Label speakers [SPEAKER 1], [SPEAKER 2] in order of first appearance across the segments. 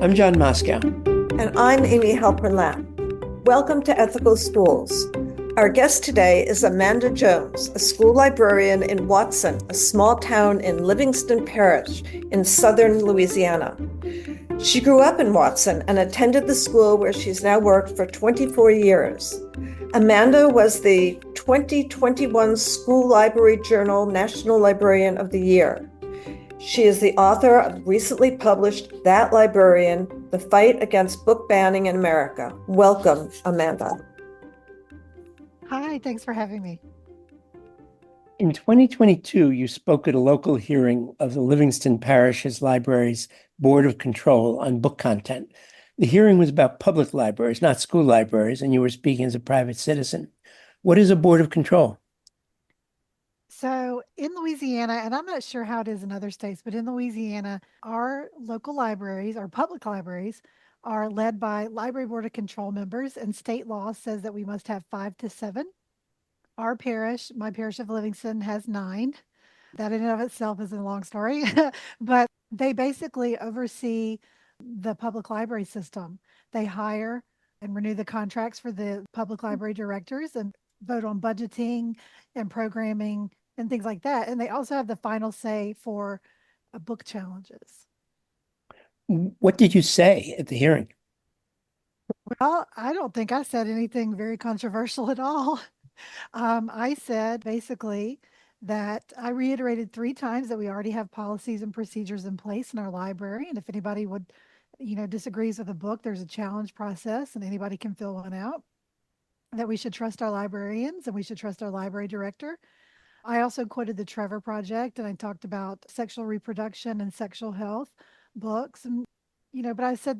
[SPEAKER 1] I'm John Moscow.
[SPEAKER 2] And I'm Amy Halpern-Lamb. Welcome to Ethical Schools. Our guest today is Amanda Jones, a school librarian in Watson, a small town in Livingston Parish in southern Louisiana. She grew up in Watson and attended the school where she's now worked for 24 years. Amanda was the 2021 School Library Journal National Librarian of the Year. She is the author of recently published That Librarian, The Fight Against Book Banning in America. Welcome, Amanda.
[SPEAKER 3] Hi, thanks for having me.
[SPEAKER 1] In 2022, you spoke at a local hearing of the Livingston Parish's Library's Board of Control on book content. The hearing was about public libraries, not school libraries, and you were speaking as a private citizen. What is a Board of Control?
[SPEAKER 3] So in Louisiana, and I'm not sure how it is in other states, but in Louisiana, our local libraries, our public libraries, are led by Library Board of Control members, and state law says that we must have 5 to 7. Our parish, my parish of Livingston, has 9. That in and of itself is a long story, but they basically oversee the public library system. They hire and renew the contracts for the public library directors and vote on budgeting and programming and things like that. And they also have the final say for book challenges.
[SPEAKER 1] What did you say at the hearing?
[SPEAKER 3] Well, I don't think I said anything very controversial at all. I said basically that I reiterated 3 times that we already have policies and procedures in place in our library. And if anybody would, disagrees with a book, there's a challenge process and anybody can fill one out. That we should trust our librarians and we should trust our library director. I also quoted the Trevor Project and I talked about sexual reproduction and sexual health books. And, but I said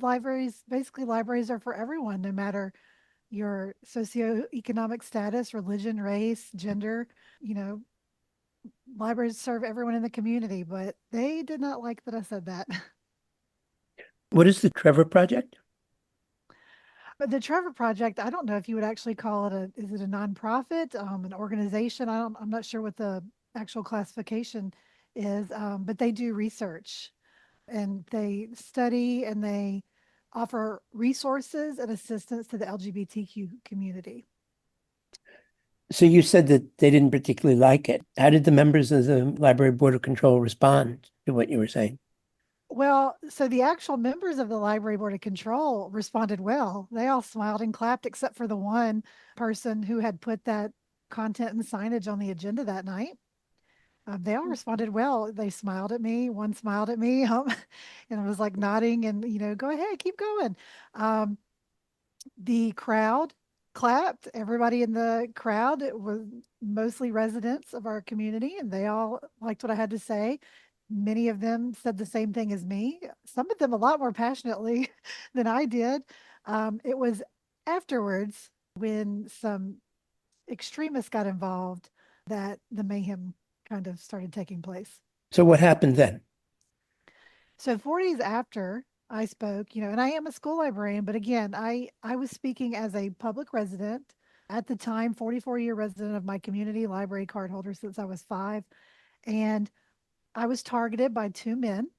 [SPEAKER 3] basically libraries are for everyone, no matter your socioeconomic status, religion, race, gender. Libraries serve everyone in the community, but they did not like that I said that.
[SPEAKER 1] What is the Trevor Project?
[SPEAKER 3] But the Trevor Project, I don't know if you would actually call it is it a nonprofit, an organization? I'm not sure what the actual classification is, but they do research and they study and they offer resources and assistance to the LGBTQ community.
[SPEAKER 1] So you said that they didn't particularly like it. How did the members of the Library Board of Control respond to what you were saying?
[SPEAKER 3] Well, so the actual members of the Library Board of Control responded well. They all smiled and clapped, except for the one person who had put that content and signage on the agenda that night. They all responded well. They smiled at me. One smiled at me, and I was like nodding and, go ahead, keep going. The crowd clapped. Everybody in the crowd was mostly residents of our community, and they all liked what I had to say. Many of them said the same thing as me, some of them a lot more passionately than I did. It was afterwards when some extremists got involved that the mayhem kind of started taking place.
[SPEAKER 1] So what happened then?
[SPEAKER 3] So 4 days after I spoke, and I am a school librarian, but again, I was speaking as a public resident at the time, 44-year resident of my community, library card holder since I was 5. And I was targeted by 2 men.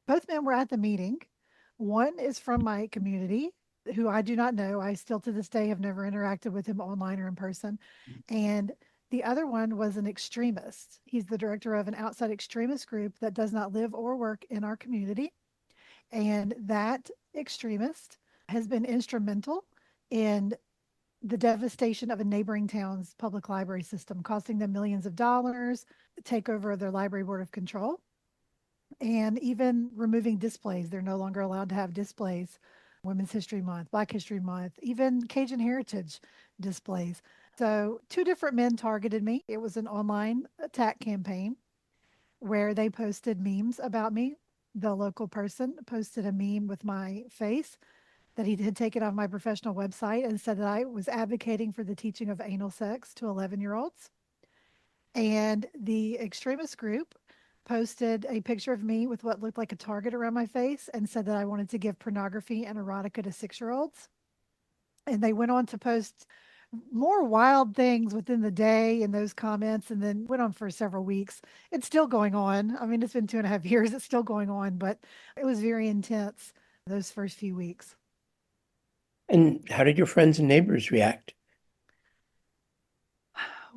[SPEAKER 3] Both men were at the meeting. One is from my community, who I do not know. I still to this day have never interacted with him online or in person. And the other one was an extremist. He's the director of an outside extremist group that does not live or work in our community. And that extremist has been instrumental in the devastation of a neighboring town's public library system, costing them millions of dollars, takeover of their library board of control, and even removing displays. They're no longer allowed to have displays. Women's History Month, Black History Month, even Cajun Heritage displays. So 2 different men targeted me. It was an online attack campaign where they posted memes about me. The local person posted a meme with my face that he had taken off my professional website and said that I was advocating for the teaching of anal sex to 11-year-olds. And the extremist group posted a picture of me with what looked like a target around my face and said that I wanted to give pornography and erotica to 6-year-olds. And they went on to post more wild things within the day in those comments, and then went on for several weeks. It's still going on. I mean, it's been 2.5 years. It's still going on, but it was very intense. those first few weeks.
[SPEAKER 1] And how did your friends and neighbors react?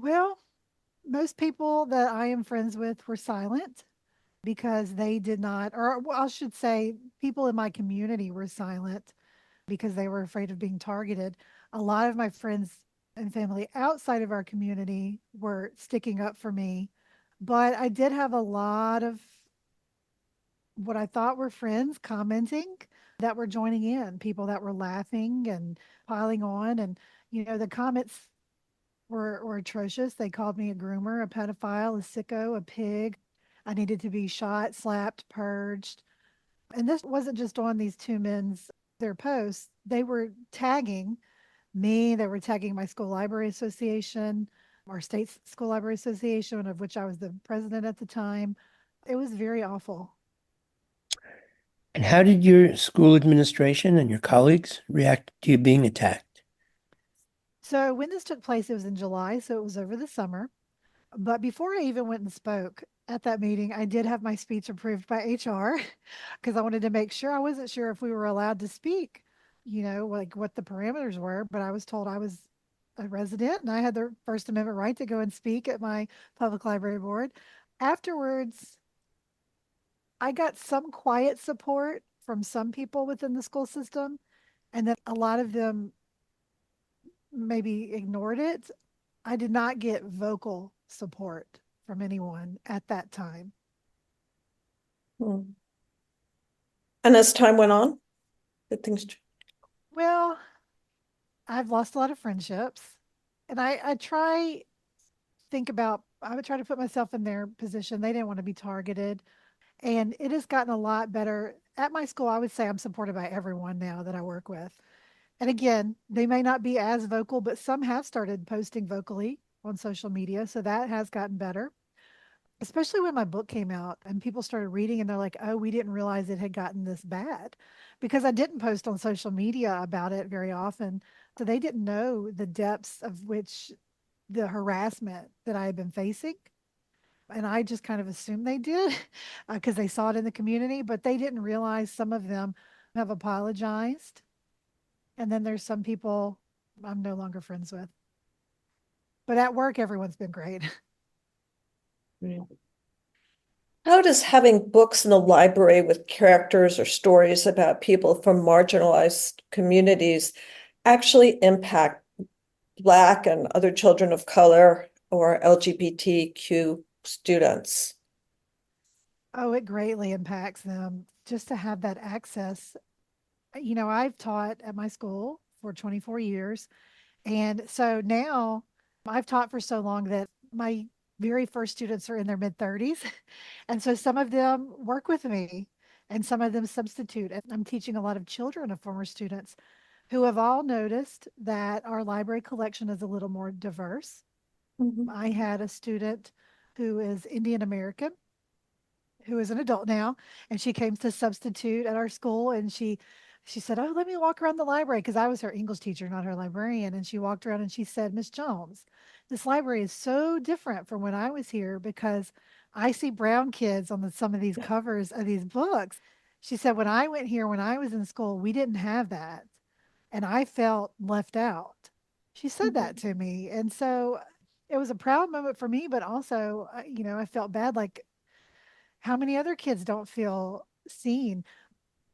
[SPEAKER 3] Well, most people that I am friends with were silent because they did not, or well, I should say, people in my community were silent because they were afraid of being targeted. A lot of my friends and family outside of our community were sticking up for me, but I did have a lot of what I thought were friends commenting that were joining in, people that were laughing and piling on. And, the comments were atrocious. They called me a groomer, a pedophile, a sicko, a pig. I needed to be shot, slapped, purged. And this wasn't just on these two men's their posts. They were tagging me, they were tagging my school library association, our state school library association, of which I was the president at the time. It was very awful.
[SPEAKER 1] And how did your school administration and your colleagues react to you being attacked?
[SPEAKER 3] So when this took place, it was in July, so it was over the summer. But before I even went and spoke at that meeting, I did have my speech approved by HR because I wanted to make sure. I wasn't sure if we were allowed to speak, like what the parameters were, but I was told I was a resident and I had the First Amendment right to go and speak at my public library board. Afterwards, I got some quiet support from some people within the school system, and then a lot of them maybe ignored it. I did not get vocal support from anyone at that time.
[SPEAKER 2] Hmm. And as time went on, did things change?
[SPEAKER 3] Well, I've lost a lot of friendships, and I try think about I would try to put myself in their position. They didn't want to be targeted, and it has gotten a lot better. At my school, I would say I'm supported by everyone now that I work with. And again, they may not be as vocal, but some have started posting vocally on social media, so that has gotten better. Especially when my book came out and people started reading and they're like, "Oh, we didn't realize it had gotten this bad." Because I didn't post on social media about it very often. So they didn't know the depths of which the harassment that I had been facing. And I just kind of assumed they did because they saw it in the community, but they didn't realize some of them have apologized. And then there's some people I'm no longer friends with. But at work, everyone's been great.
[SPEAKER 2] How does having books in the library with characters or stories about people from marginalized communities actually impact Black and other children of color or LGBTQ students?
[SPEAKER 3] Oh, it greatly impacts them just to have that access. I've taught at my school for 24 years. And so now I've taught for so long that my very first students are in their mid 30s. And so some of them work with me and some of them substitute. And I'm teaching a lot of children of former students who have all noticed that our library collection is a little more diverse.
[SPEAKER 2] Mhm.
[SPEAKER 3] I had a student who is Indian American who is an adult now, and she came to substitute at our school, and she said, "Oh, let me walk around the library," because I was her English teacher, not her librarian. And she walked around and she said, "Miss Jones, this library is so different from when I was here because I see brown kids on some of these covers of these books." She said, "When I went here when I was in school, we didn't have that, and I felt left out." She said that to me, and so it was a proud moment for me, but also, I felt bad, like how many other kids don't feel seen?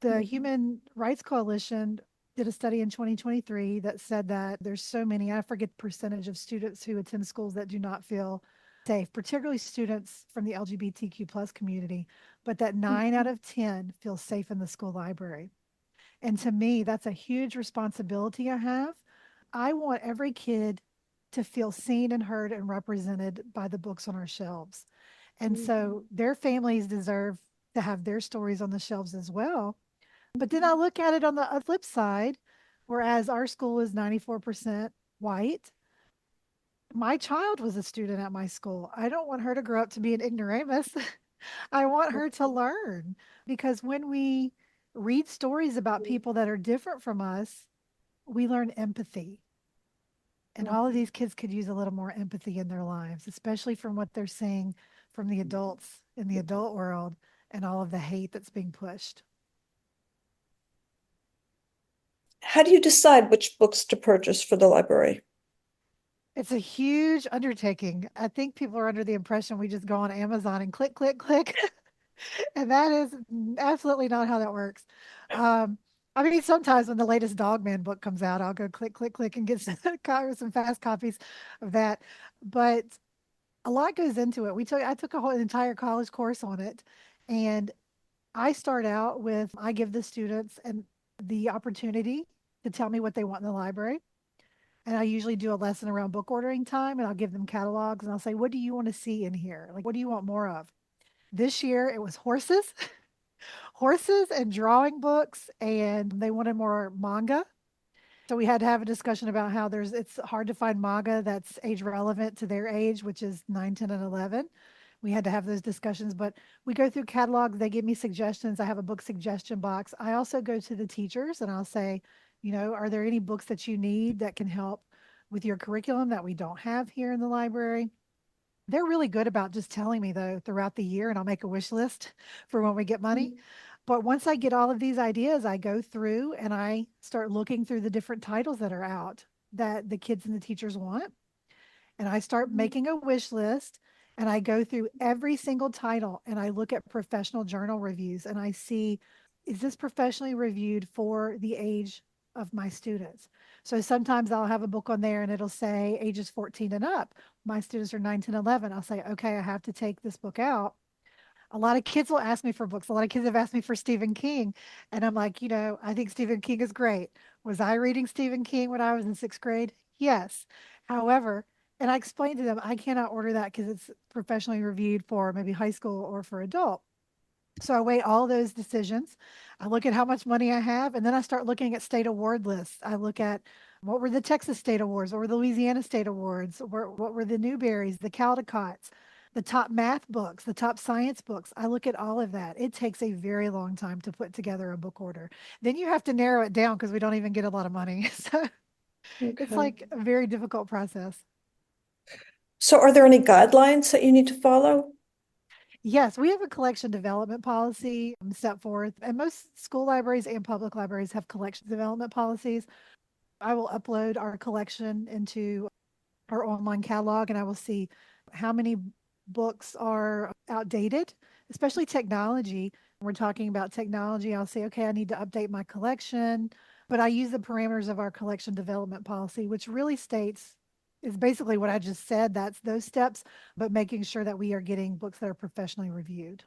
[SPEAKER 3] The
[SPEAKER 2] Mhm.
[SPEAKER 3] Human Rights Coalition did a study in 2023 that said that there's so many, I forget the percentage of students who attend schools that do not feel safe, particularly students from the LGBTQ plus community, but that 9 out
[SPEAKER 2] Mhm.
[SPEAKER 3] of 10 feel safe in the school library. And to me, that's a huge responsibility I have. I want every kid to feel seen and heard and represented by the books on our shelves. And so their families deserve to have their stories on the shelves as well. But then I look at it on the flip side, whereas our school is 94% white. My child was a student at my school. I don't want her to grow up to be an ignoramus. I want her to learn because when we read stories about people that are different from us, we learn empathy. And all of these kids could use a little more empathy in their lives, especially from what they're seeing from the adults in the adult world and all of the hate that's being pushed.
[SPEAKER 2] How do you decide which books to purchase for the library?
[SPEAKER 3] It's a huge undertaking. I think people are under the impression we just go on Amazon and click, click, click. And that is absolutely not how that works. Um, I mean, sometimes when the latest Dogman book comes out, I'll go click, click, click and get some fast copies of that. But a lot goes into it. I took a whole entire college course on it, and I start out with I give the students the opportunity to tell me what they want in the library. And I usually do a lesson around book ordering time, and I'll give them catalogs and I'll say, what do you want to see in here? Like, what do you want more of? This year it was horses, horses and drawing books, and they wanted more manga. So we had to have a discussion about how it's hard to find manga that's age relevant to their age, which is 9, 10, and 11. We had to have those discussions, but we go through catalogs. They give me suggestions. I have a book suggestion box. I also go to the teachers and I'll say, are there any books that you need that can help with your curriculum that we don't have here in the library? They're really good about just telling me though throughout the year, and I'll make a wish list for when we get money. But once I get all of these ideas, I go through and I start looking through the different titles that are out that the kids and the teachers want. And I start making a wish list and I go through every single title and I look at professional journal reviews and I see, is this professionally reviewed for the age of my students? So sometimes I'll have a book on there and it'll say ages 14 and up. My students are 9, 10, 11. I'll say, okay, I have to take this book out. A lot of kids will ask me for books. A lot of kids have asked me for Stephen King. And I'm like, I think Stephen King is great. Was I reading Stephen King when I was in sixth grade? Yes. However, and I explained to them, I cannot order that because it's professionally reviewed for maybe high school or for adult. So I weigh all those decisions. I look at how much money I have, and then I start looking at state award lists. I look at what were the Texas State Awards, what were the Louisiana State Awards, what were the Newberries, the Caldecots, the top math books, the top science books. I look at all of that. It takes a very long time to put together a book order. Then you have to narrow it down because we don't even get a lot of money. So it's
[SPEAKER 2] Okay.
[SPEAKER 3] like a very difficult process.
[SPEAKER 2] So are there any guidelines that you need to follow?
[SPEAKER 3] Yes, we have a collection development policy set forth, and most school libraries and public libraries have collection development policies. I will upload our collection into our online catalog and I will see how many books are outdated, especially technology. We're talking about technology. I'll say, okay, I need to update my collection, but I use the parameters of our collection development policy, which really states is basically what I just said. That's those steps, but making sure that we are getting books that are professionally reviewed.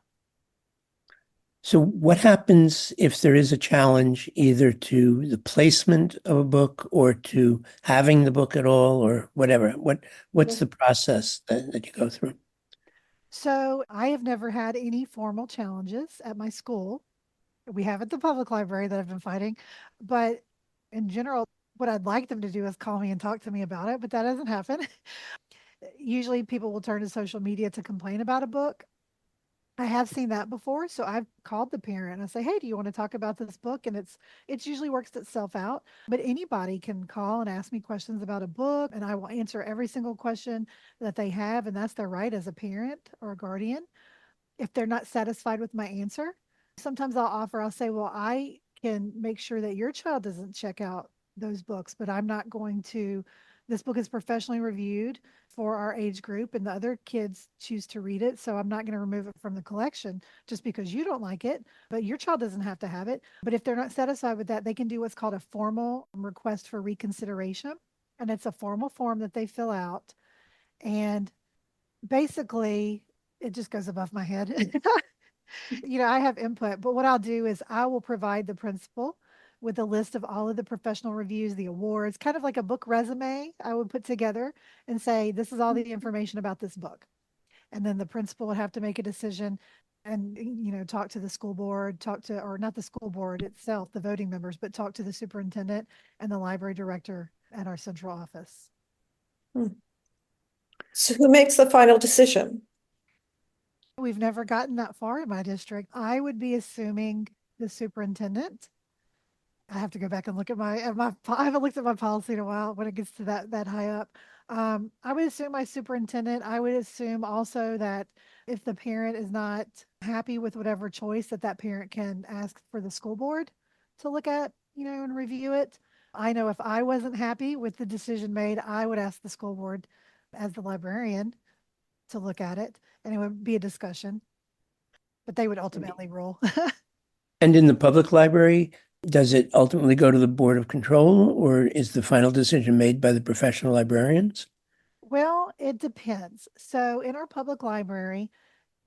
[SPEAKER 1] So what happens if there is a challenge either to the placement of a book or to having the book at all or whatever? What's the process that you go through?
[SPEAKER 3] So I have never had any formal challenges at my school. We have at the public library that I've been fighting, but in general, what I'd like them to do is call me and talk to me about it, but that doesn't happen. Usually people will turn to social media to complain about a book. I have seen that before, so I've called the parent and I say, "Hey, do you want to talk about this book?" And it's usually works itself out. But anybody can call and ask me questions about a book, and I will answer every single question that they have, and that's their right as a parent or a guardian. If they're not satisfied with my answer, sometimes I'll say, well, I can make sure that your child doesn't check out those books, but I'm not going to. This book is professionally reviewed for our age group, and the other kids choose to read it. So I'm not going to remove it from the collection just because you don't like it, but your child doesn't have to have it. But if they're not satisfied with that, they can do what's called a formal request for reconsideration. And it's a formal form that they fill out. And basically, it just goes above my head. I have input, but what I'll do is I will provide the principal with a list of all of the professional reviews, the awards, kind of like a book resume I would put together and say, this is all the information about this book. And then the principal would have to make a decision and, talk to the school board, or not the school board itself, the voting members, but talk to the superintendent and the library director at our central office.
[SPEAKER 2] So who makes the final decision?
[SPEAKER 3] We've never gotten that far in my district. I would be assuming the superintendent. I have to go back and look I haven't looked at my policy in a while when it gets to that high up. I would assume my superintendent. I would assume also that if the parent is not happy with whatever choice that parent can ask for the school board to look at, and review it. I know if I wasn't happy with the decision made, I would ask the school board as the librarian to look at it, and it would be a discussion, but they would ultimately rule.
[SPEAKER 1] And in the public library, does it ultimately go to the Board of Control, or is the final decision made by the professional librarians?
[SPEAKER 3] Well, it depends. So in our public library,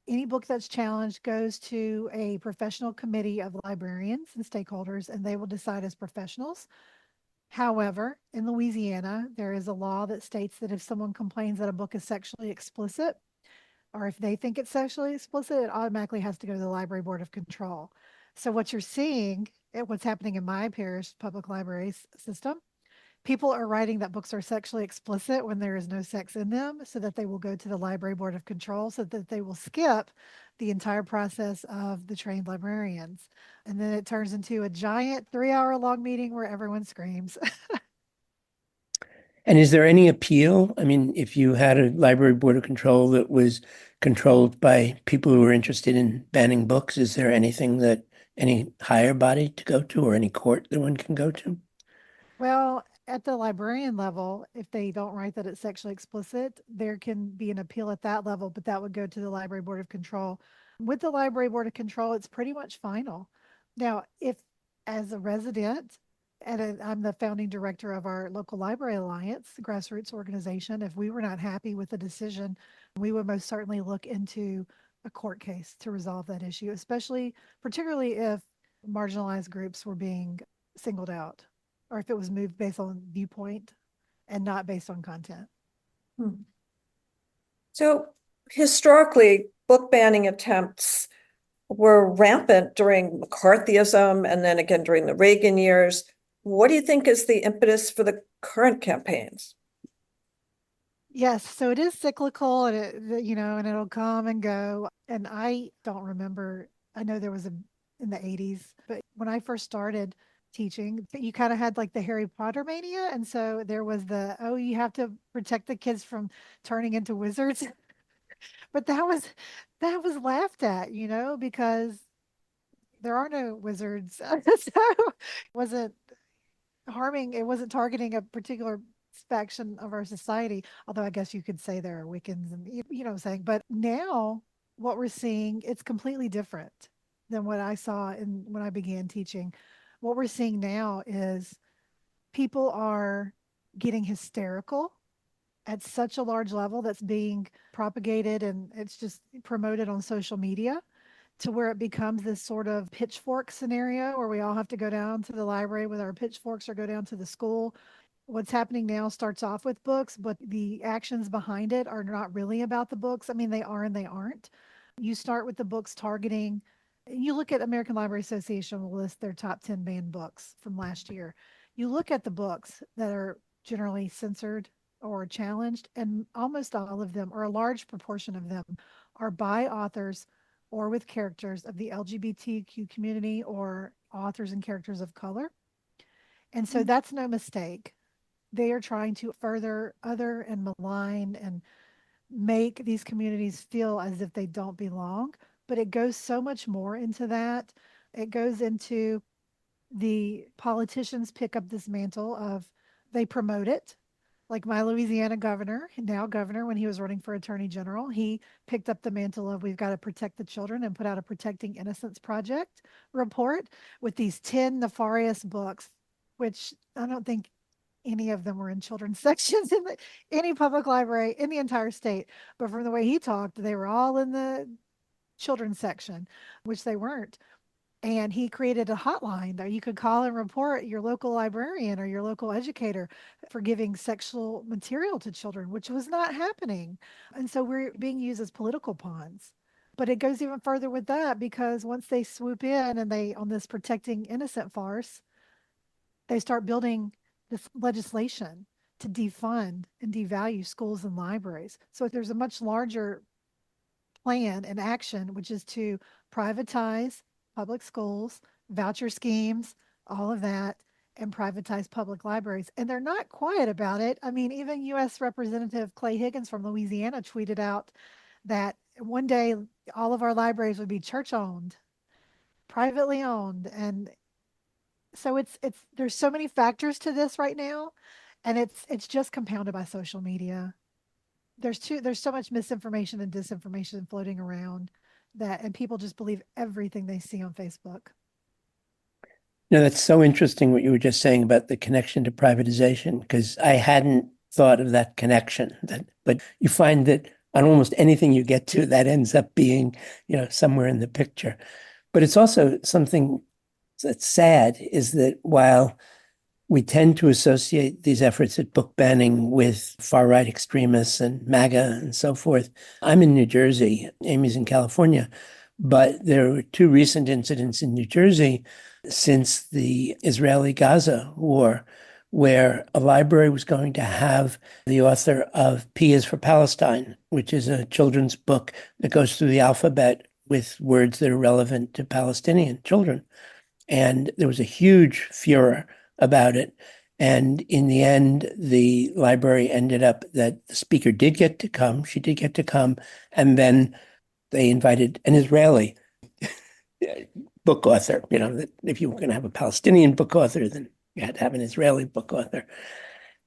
[SPEAKER 3] any book that's challenged goes to a professional committee of librarians and stakeholders, and they will decide as professionals. However, in Louisiana, there is a law that states that if someone complains that a book is sexually explicit, or if they think it's sexually explicit, it automatically has to go to the Library Board of Control. So what you're seeing, what's happening in my parish public library system, people are writing that books are sexually explicit when there is no sex in them, so that they will go to the Library Board of Control, so that they will skip the entire process of the trained librarians. And then it turns into a giant 3 hour long meeting where everyone screams.
[SPEAKER 1] And is there any appeal? I mean, if you had a library board of control that was controlled by people who were interested in banning books, is there anything that any higher body to go to or any court that one can go to?
[SPEAKER 3] Well, at the librarian level, if they don't write that it's sexually explicit, there can be an appeal at that level, but that would go to the Library Board of Control. With the Library Board of Control, it's pretty much final. Now, if as a resident, and I'm the founding director of our local library alliance, the grassroots organization, if we were not happy with the decision, we would most certainly look into a court case to resolve that issue, particularly if marginalized groups were being singled out, or if it was moved based on viewpoint and not based on content.
[SPEAKER 2] Hmm. So historically, book banning attempts were rampant during McCarthyism and then again during the Reagan years. What do you think is the impetus for the current campaigns?
[SPEAKER 3] Yes, so it is cyclical, and and it'll come and go. And I don't remember. I know there was a in the 80s, but when I first started teaching, you kind of had like the Harry Potter mania, and so there was oh, you have to protect the kids from turning into wizards. But that was laughed at, because there are no wizards. So it wasn't it wasn't targeting a particular faction of our society. Although I guess you could say there are Wiccans, and you know what I'm saying. But now what we're seeing, it's completely different than what I saw when I began teaching. What we're seeing now is people are getting hysterical at such a large level that's being propagated, and it's just promoted on social media, to where it becomes this sort of pitchfork scenario where we all have to go down to the library with our pitchforks or go down to the school. What's happening now starts off with books, but the actions behind it are not really about the books. I mean, they are and they aren't. You start with the books targeting, you look at American Library Association will list their top 10 banned books from last year. You look at the books that are generally censored or challenged, and almost all of them, or a large proportion of them, are by authors or with characters of the LGBTQ community or authors and characters of color. And so that's no mistake. They are trying to further other and malign and make these communities feel as if they don't belong. But it goes so much more into that. It goes into the politicians pick up this mantle of, they promote it. Like my Louisiana governor, now governor, when he was running for attorney general, he picked up the mantle of, we've got to protect the children, and put out a Protecting Innocence Project report with these 10 nefarious books, which I don't think any of them were in children's sections in any public library in the entire state. But from the way he talked, they were all in the children's section, which they weren't. And he created a hotline that you could call and report your local librarian or your local educator for giving sexual material to children, which was not happening. And so we're being used as political pawns. But it goes even further with that, because once they swoop in and on this protecting innocent farce, they start building this legislation to defund and devalue schools and libraries. So there's a much larger plan and action, which is to privatize public schools, voucher schemes, all of that, and privatize public libraries. And they're not quiet about it. I mean, even U.S. Representative Clay Higgins from Louisiana tweeted out that one day all of our libraries would be church owned, privately owned. And So it's there's so many factors to this right now, and it's just compounded by social media. There's so much misinformation and disinformation floating around that, and people just believe everything they see on Facebook.
[SPEAKER 1] No, that's so interesting what you were just saying about the connection to privatization, because I hadn't thought of that connection. But you find that on almost anything you get to, that ends up being, somewhere in the picture. But it's also something that's sad is that while we tend to associate these efforts at book banning with far right extremists and MAGA and so forth. I'm in New Jersey, Amy's in California, but there were two recent incidents in New Jersey since the Israeli Gaza war, where a library was going to have the author of P is for Palestine, which is a children's book that goes through the alphabet with words that are relevant to Palestinian children. And there was a huge furor about it. And in the end, the library ended up that the speaker did get to come. She did get to come. And then they invited an Israeli book author. That if you were going to have a Palestinian book author, then you had to have an Israeli book author.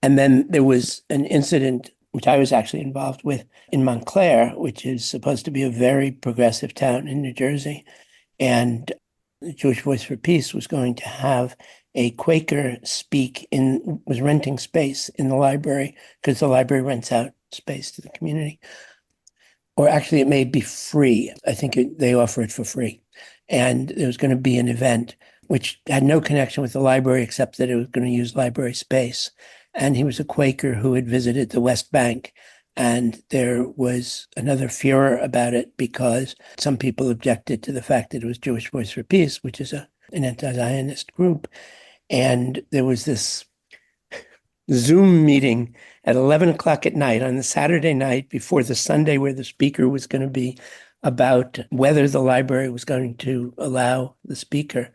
[SPEAKER 1] And then there was an incident, which I was actually involved with in Montclair, which is supposed to be a very progressive town in New Jersey. And the Jewish Voice for Peace was going to have a Quaker was renting space in the library because the library rents out space to the community. Or actually, it may be free. I think they offer it for free. And there was going to be an event which had no connection with the library except that it was going to use library space. And he was a Quaker who had visited the West Bank. And there was another furor about it because some people objected to the fact that it was Jewish Voice for Peace, which is an anti-Zionist group. And there was this Zoom meeting at 11 o'clock at night on the Saturday night before the Sunday where the speaker was going to be about whether the library was going to allow the speaker.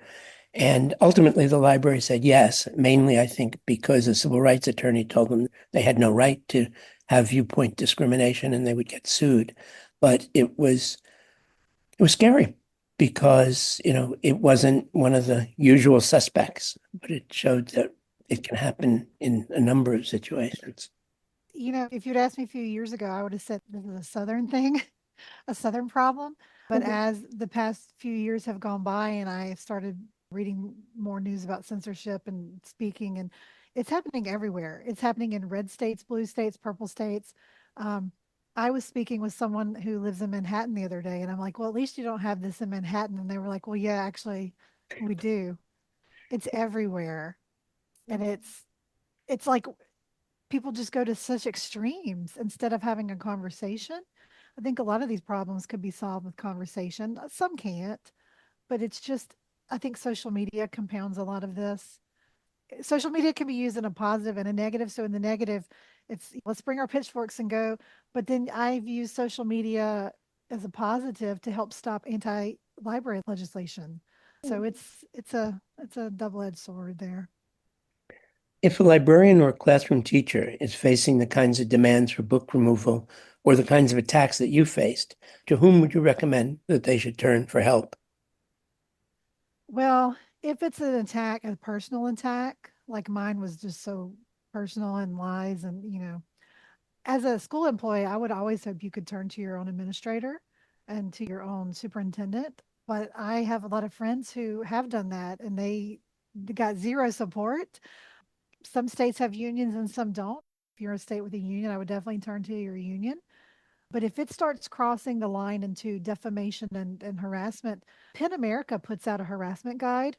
[SPEAKER 1] And ultimately, the library said yes, mainly, I think, because a civil rights attorney told them they had no right to have viewpoint discrimination and they would get sued. But it was scary because, it wasn't one of the usual suspects, but it showed that it can happen in a number of situations.
[SPEAKER 3] If you'd asked me a few years ago, I would have said this is a Southern thing, a Southern problem. But as the past few years have gone by and I started reading more news about censorship and speaking, and it's happening everywhere. It's happening in red states, blue states, purple states. Um, I was speaking with someone who lives in Manhattan the other day, and I'm like, well, at least you don't have this in Manhattan. And they were like, well, yeah, actually, we do. It's everywhere. And it's like people just go to such extremes instead of having a conversation. I think a lot of these problems could be solved with conversation. Some can't, but it's just, I think social media compounds a lot of this. Social media can be used in a positive and a negative. So in the negative, it's let's bring our pitchforks and go. But then I've used social media as a positive to help stop anti-library legislation. So it's a double-edged sword there.
[SPEAKER 1] If a librarian or a classroom teacher is facing the kinds of demands for book removal or the kinds of attacks that you faced, to whom would you recommend that they should turn for help?
[SPEAKER 3] Well, if it's an attack, a personal attack, like mine was just so personal and lies, and as a school employee, I would always hope you could turn to your own administrator and to your own superintendent. But I have a lot of friends who have done that and they got zero support. Some states have unions and some don't. If you're a state with a union, I would definitely turn to your union. But if it starts crossing the line into defamation and harassment, PEN America puts out a harassment guide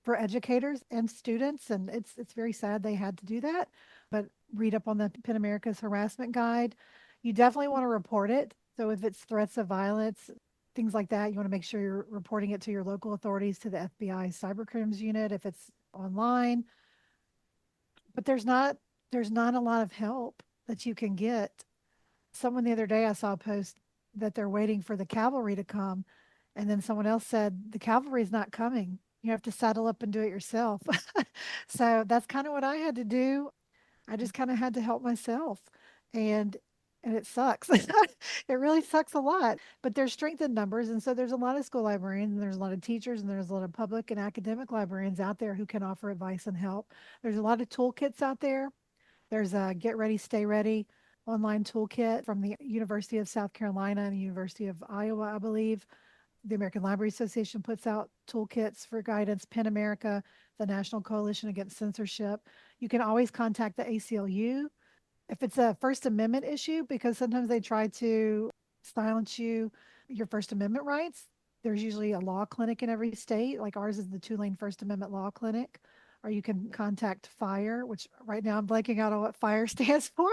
[SPEAKER 3] for educators and students, and it's very sad they had to do that. But read up on the PEN America's harassment guide. You definitely want to report it. So if it's threats of violence, things like that, you want to make sure you're reporting it to your local authorities, to the FBI cybercrimes unit if it's online. But there's not a lot of help that you can get. Someone the other day I saw a post that they're waiting for the cavalry to come, and then someone else said the cavalry is not coming. You have to saddle up and do it yourself. So that's kind of what I had to do. I just kind of had to help myself. And and it sucks. It really sucks a lot, but there's strength in numbers. And so there's a lot of school librarians, and there's a lot of teachers, and there's a lot of public and academic librarians out there who can offer advice and help. There's a lot of toolkits out there. There's a Get Ready, Stay Ready online toolkit from the University of South Carolina and the University of Iowa, I believe. The American Library Association puts out toolkits for guidance, PEN America, the National Coalition Against Censorship. You can always contact the ACLU if it's a First Amendment issue, because sometimes they try to silence your First Amendment rights. There's usually a law clinic in every state, like ours is the Tulane First Amendment Law Clinic. Or you can contact FIRE, which right now I'm blanking out on what FIRE stands for,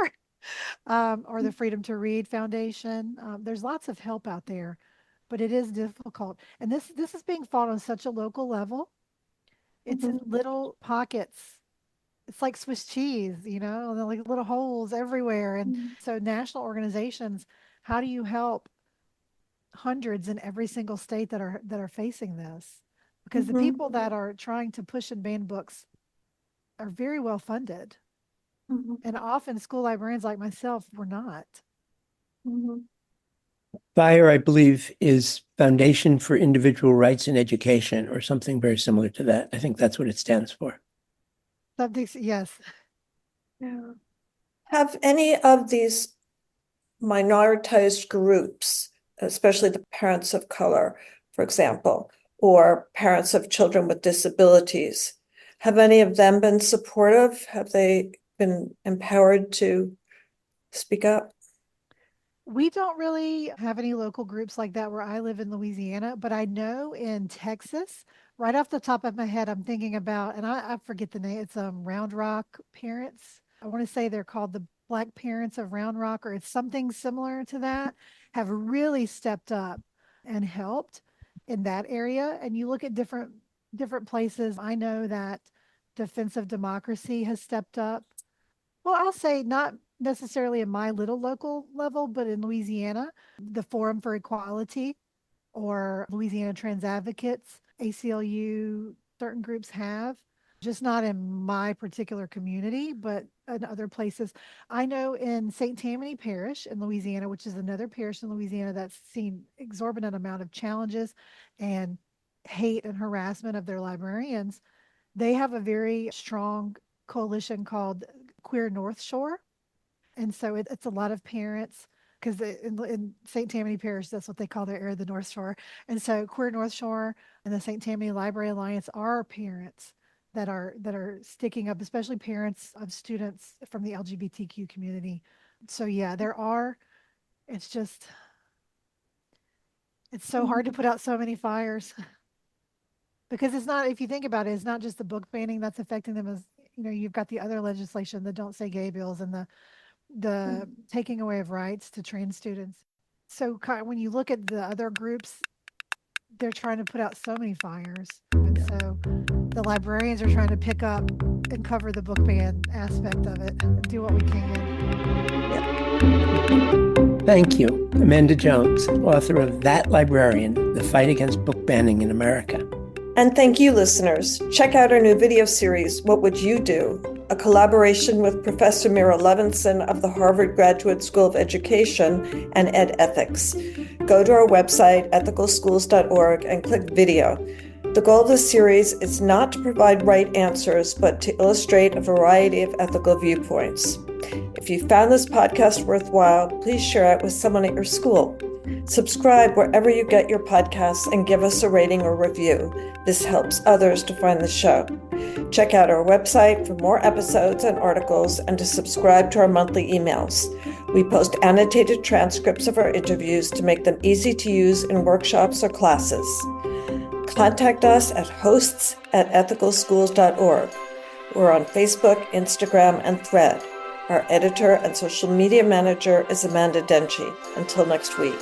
[SPEAKER 3] or the Freedom to Read Foundation. There's lots of help out there, but it is difficult. And this is being fought on such a local level. It's in little pockets. It's like Swiss cheese, like little holes everywhere. And so national organizations, how do you help hundreds in every single state that are facing this? Because the people that are trying to push and ban books are very well funded. And often school librarians like myself were not.
[SPEAKER 1] FIRE, I believe, is Foundation for Individual Rights in Education, or something very similar to that. I think that's what it stands for.
[SPEAKER 3] Yes.
[SPEAKER 2] Yeah. Have any of these minoritized groups, especially the parents of color, for example, or parents of children with disabilities, have any of them been supportive? Have they been empowered to speak up?
[SPEAKER 3] We don't really have any local groups like that where I live in Louisiana, but I know in Texas, right off the top of my head, I'm thinking about, and I forget the name, it's Round Rock Parents. I want to say they're called the Black Parents of Round Rock, or it's something similar to that, have really stepped up and helped in that area. And you look at different places. I know that Defense of Democracy has stepped up. Well, I'll say not necessarily in my little local level, but in Louisiana, the Forum for Equality or Louisiana Trans Advocates, ACLU, certain groups have, just not in my particular community, but in other places. I know in St. Tammany Parish in Louisiana, which is another parish in Louisiana that's seen exorbitant amount of challenges and hate and harassment of their librarians, they have a very strong coalition called Queer North Shore. And so it's a lot of parents, because in St. Tammany Parish, that's what they call their area, the North Shore. And so Queer North Shore and the St. Tammany Library Alliance are parents that are sticking up, especially parents of students from the LGBTQ community. So yeah, there are. It's just, it's so hard to put out so many fires. Because it's not, if you think about it, it's not just the book banning that's affecting them. As you've got the other legislation, the Don't Say Gay bills, and the taking away of rights to trans students. So when you look at the other groups, they're trying to put out so many fires. And so the librarians are trying to pick up and cover the book ban aspect of it and do what we can.
[SPEAKER 1] Thank you, Amanda Jones, author of That Librarian, The Fight Against Book Banning in America.
[SPEAKER 2] And thank you, listeners. Check out our new video series, What Would You Do? A collaboration with Professor Mira Levinson of the Harvard Graduate School of Education and Ed Ethics. Go to our website, ethicalschools.org, and click video. The goal of this series is not to provide right answers, but to illustrate a variety of ethical viewpoints. If you found this podcast worthwhile, please share it with someone at your school. Subscribe wherever you get your podcasts and give us a rating or review. This helps others to find the show. Check out our website for more episodes and articles and to subscribe to our monthly emails. We post annotated transcripts of our interviews to make them easy to use in workshops or classes. Contact us at hosts@ethicalschools.org. We're on Facebook, Instagram, and Thread. Our editor and social media manager is Amanda Denchi. Until next week.